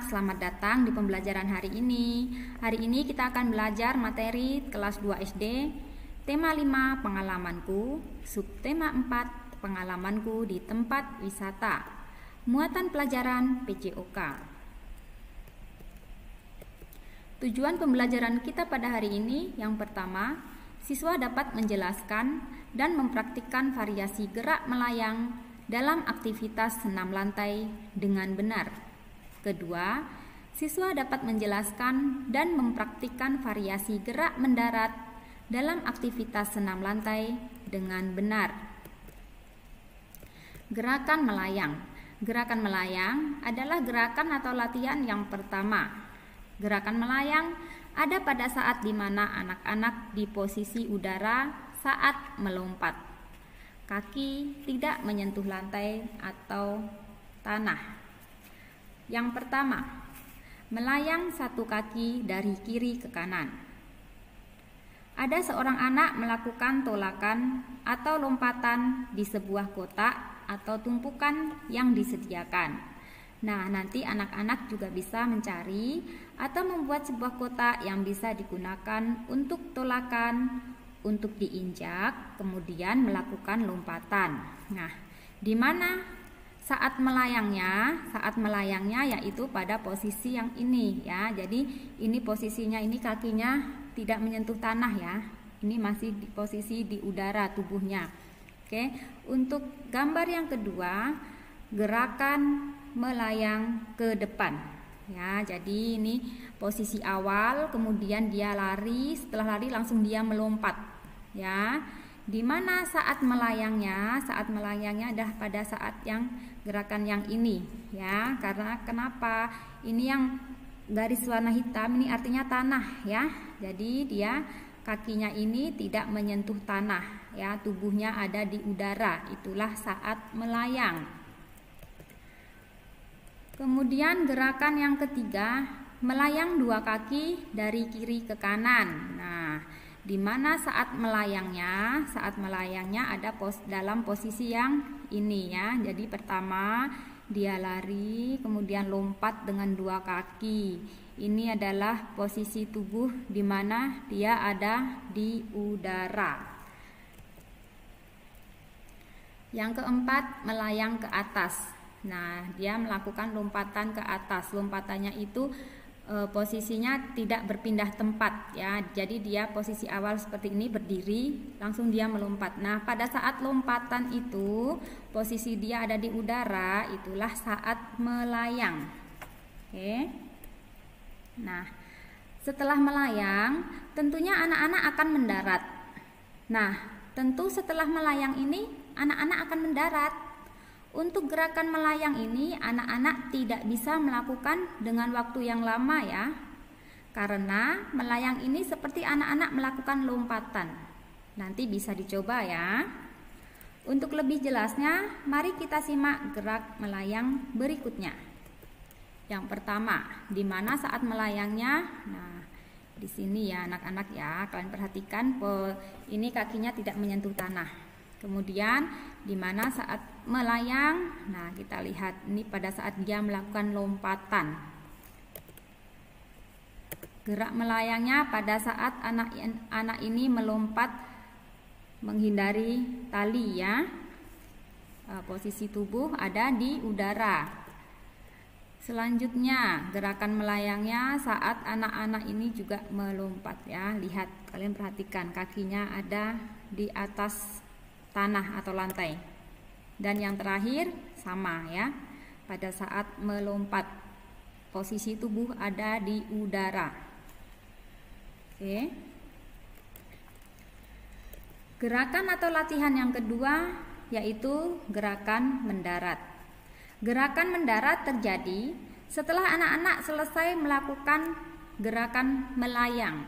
anak-anak, selamat datang di pembelajaran hari ini. Hari ini kita akan belajar materi kelas 2 SD, tema 5 pengalamanku, subtema 4 pengalamanku di tempat wisata. Muatan pelajaran PJOK. Tujuan pembelajaran kita pada hari ini yang pertama, siswa dapat menjelaskan dan mempraktikkan variasi gerak melayang dalam aktivitas senam lantai dengan benar. Kedua, siswa dapat menjelaskan dan mempraktikkan variasi gerak mendarat dalam aktivitas senam lantai dengan benar. Gerakan melayang. Gerakan melayang adalah gerakan atau latihan yang pertama. Gerakan melayang ada pada saat di mana anak-anak di posisi udara saat melompat. Kaki tidak menyentuh lantai atau tanah. Yang pertama, melayang satu kaki dari kiri ke kanan. Ada seorang anak melakukan tolakan atau lompatan di sebuah kotak atau tumpukan yang disediakan. Nah, nanti anak-anak juga bisa mencari atau membuat sebuah kotak yang bisa digunakan untuk tolakan, untuk diinjak, kemudian melakukan lompatan. Nah, di mana saat melayangnya? Saat melayangnya yaitu pada posisi yang ini ya. Jadi ini posisinya, ini kakinya tidak menyentuh tanah ya. Ini masih di posisi di udara tubuhnya. Oke, untuk gambar yang kedua, gerakan melayang ke depan. Ya, jadi ini posisi awal, kemudian dia lari, setelah lari langsung dia melompat. Ya, di mana saat melayangnya? Saat melayangnya adalah pada saat yang gerakan yang ini, ya. Karena kenapa? Ini yang garis warna hitam ini artinya tanah, ya. Jadi dia kakinya ini tidak menyentuh tanah, ya. Tubuhnya ada di udara. Itulah saat melayang. Kemudian gerakan yang ketiga, melayang dua kaki dari kiri ke kanan. Nah, di mana saat melayangnya? Saat melayangnya ada dalam posisi yang ini ya. Jadi pertama dia lari, kemudian lompat dengan dua kaki. Ini adalah posisi tubuh di mana dia ada di udara. Yang keempat, melayang ke atas. Nah, dia melakukan lompatan ke atas. Lompatannya itu posisinya tidak berpindah tempat ya. Jadi dia posisi awal seperti ini berdiri, langsung dia melompat. Nah, pada saat lompatan itu posisi dia ada di udara, itulah saat melayang. Oke. Nah, setelah melayang, tentunya anak-anak akan mendarat. Nah, tentu setelah melayang ini anak-anak akan mendarat. Untuk gerakan melayang ini anak-anak tidak bisa melakukan dengan waktu yang lama ya. Karena melayang ini seperti anak-anak melakukan lompatan. Nanti bisa dicoba ya. Untuk lebih jelasnya, mari kita simak gerak melayang berikutnya. Yang pertama, di mana saat melayangnya? Nah, di sini ya anak-anak ya, kalian perhatikan ini kakinya tidak menyentuh tanah. Kemudian di mana saat melayang, nah kita lihat ini pada saat dia melakukan lompatan. Gerak melayangnya pada saat anak ini melompat menghindari tali ya. Posisi tubuh ada di udara. Selanjutnya gerakan melayangnya saat anak-anak ini juga melompat ya. Lihat, kalian perhatikan kakinya ada di atas tanah atau lantai. Dan yang terakhir sama ya, pada saat melompat posisi tubuh ada di udara. Oke. Gerakan atau latihan yang kedua yaitu gerakan mendarat. Gerakan mendarat terjadi setelah anak-anak selesai melakukan gerakan melayang.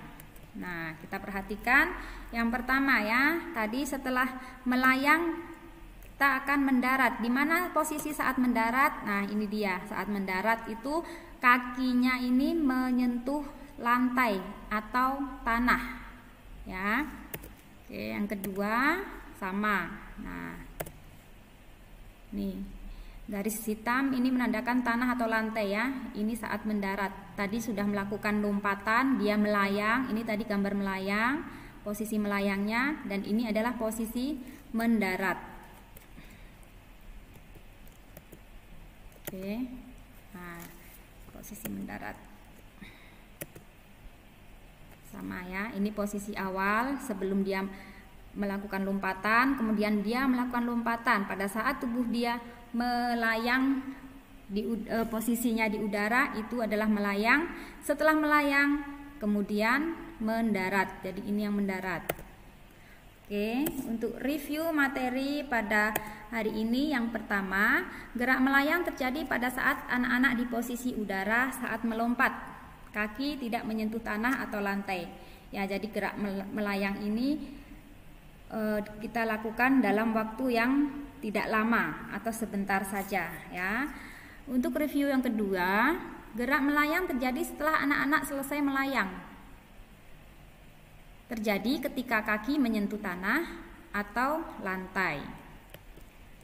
Nah, kita perhatikan yang pertama ya, tadi setelah melayang kita akan mendarat. Di mana posisi saat mendarat? Nah, ini dia. Saat mendarat itu kakinya ini menyentuh lantai atau tanah. Ya. Oke, yang kedua sama. Nah, nih Garis hitam ini menandakan tanah atau lantai ya. Ini saat mendarat. Tadi sudah melakukan lompatan, dia melayang. Ini tadi gambar melayang, posisi melayangnya, dan ini adalah posisi mendarat. Oke. Nah, posisi mendarat. Sama ya. Ini posisi awal sebelum dia melakukan lompatan, kemudian dia melakukan lompatan pada saat tubuh dia melayang di posisinya di udara, itu adalah melayang. Setelah melayang kemudian mendarat, jadi ini yang mendarat. Oke, untuk review materi pada hari ini, yang pertama, gerak melayang terjadi pada saat anak-anak di posisi udara saat melompat, kaki tidak menyentuh tanah atau lantai ya. Jadi gerak melayang ini kita lakukan dalam waktu yang tidak lama atau sebentar saja ya. Untuk review yang kedua, gerak melayang terjadi setelah anak-anak selesai melayang. Terjadi ketika kaki menyentuh tanah atau lantai.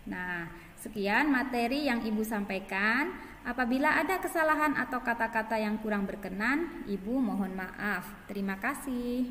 Nah, sekian materi yang Ibu sampaikan. Apabila ada kesalahan atau kata-kata yang kurang berkenan, Ibu mohon maaf. Terima kasih.